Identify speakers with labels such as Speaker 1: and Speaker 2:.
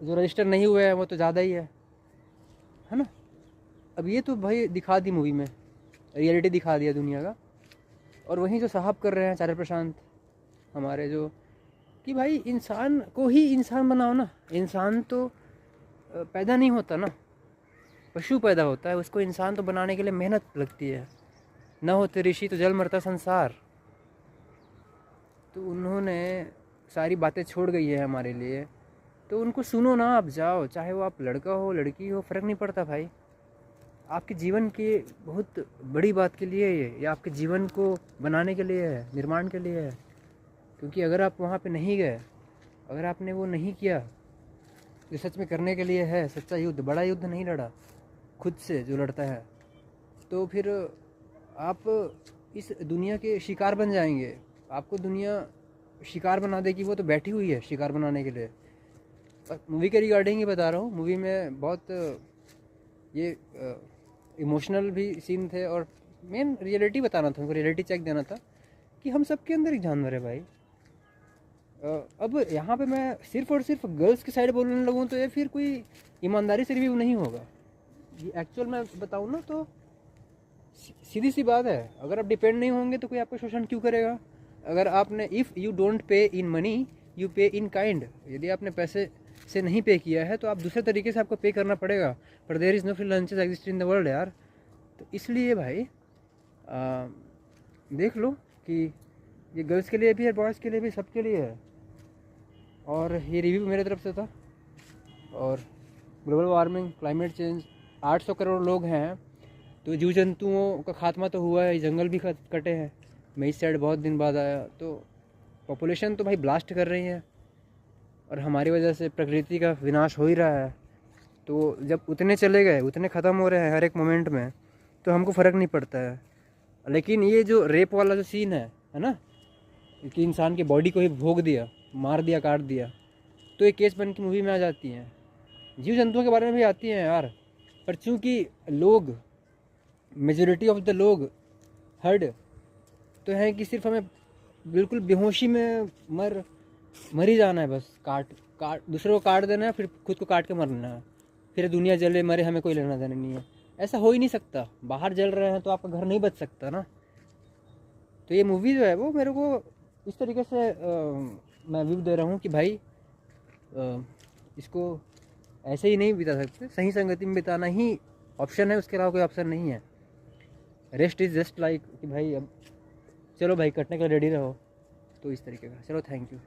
Speaker 1: जो रजिस्टर नहीं हुए हैं वो तो ज़्यादा ही है ना। अब ये तो भाई दिखा दी मूवी में, रियलिटी दिखा दिया दुनिया का। और वहीं जो साहब कर रहे हैं आचार्य प्रशांत हमारे, जो कि भाई इंसान को ही इंसान बनाओ ना। इंसान तो पैदा नहीं होता ना, पशु पैदा होता है, उसको इंसान तो बनाने के लिए मेहनत लगती है। न होते ऋषि तो जल मरता संसार। तो उन्होंने सारी बातें छोड़ गई है हमारे लिए, तो उनको सुनो ना। आप जाओ, चाहे वो आप लड़का हो लड़की हो, फ़र्क नहीं पड़ता भाई। आपके जीवन की बहुत बड़ी बात के लिए ये आपके जीवन को बनाने के लिए है, निर्माण के लिए है। क्योंकि अगर आप वहाँ पे नहीं गए, अगर आपने वो नहीं किया जो सच में करने के लिए है, सच्चा युद्ध, बड़ा युद्ध नहीं लड़ा खुद से जो लड़ता है, तो फिर आप इस दुनिया के शिकार बन जाएंगे। आपको दुनिया शिकार बना देगी, वो तो बैठी हुई है शिकार बनाने के लिए। मूवी के रिगार्डिंग ही बता रहा हूँ। मूवी में बहुत ये इमोशनल भी सीन थे, और मेन रियलिटी बताना था उनको, रियलिटी चेक देना था कि हम सब के अंदर एक जानवर है भाई। अब यहाँ पे मैं सिर्फ और सिर्फ गर्ल्स की साइड बोलने लगूँ तो ये फिर कोई ईमानदारी से रिव्यू नहीं होगा। ये एक्चुअल मैं बताऊँ ना तो सीधी सी बात है, अगर आप डिपेंड नहीं होंगे तो कोई आपका शोषण क्यों करेगा। अगर आपने if you don't pay in money you पे इन काइंड, यदि आपने पैसे से नहीं पे किया है तो आप दूसरे तरीके से आपको पे करना पड़ेगा। पर there is no free lunches exist in the world यार। तो इसलिए भाई देख लो कि ये गर्ल्स के लिए भी है, बॉयज़ के लिए भी, सबके लिए है। और ये रिव्यू मेरे तरफ से था। और global warming, climate change, 800 crore लोग हैं, तो जीव जंतुओं का खात्मा तो हुआ है, जंगल भी कटे हैं। मैं इस साइड बहुत दिन बाद आया, तो पॉपुलेशन तो भाई ब्लास्ट कर रही है, और हमारी वजह से प्रकृति का विनाश हो ही रहा है। तो जब उतने चले गए, उतने ख़त्म हो रहे हैं हर एक मोमेंट में, तो हमको फ़र्क नहीं पड़ता है। लेकिन ये जो रेप वाला जो सीन है ना, कि इंसान की बॉडी को ही भोग दिया, मार दिया, काट दिया, तो ये केस बन के मूवी में आ जाती हैं। जीव जंतुओं के बारे में भी आती हैं यार, पर चूँकि लोग, मेजोरिटी ऑफ द लोग, हर्ड तो है कि सिर्फ हमें बिल्कुल बेहोशी में मर ही जाना है बस। काट काट दूसरे को काट देना है, फिर खुद को काट के मरना है, फिर दुनिया जले मरे, हमें कोई लेना देना नहीं है। ऐसा हो ही नहीं सकता। बाहर जल रहे हैं तो आपका घर नहीं बच सकता ना। तो ये मूवी जो है वो मेरे को इस तरीके से मैं व्यू दे रहा हूँ कि भाई इसको ऐसे ही नहीं बिता सकते, सही संगति में बिताना ही ऑप्शन है, उसके अलावा कोई ऑप्शन नहीं है। रेस्ट इज़ जस्ट लाइक कि भाई अब चलो भाई कटने के लिए रेडी रहो, तो इस तरीके का। चलो, थैंक यू।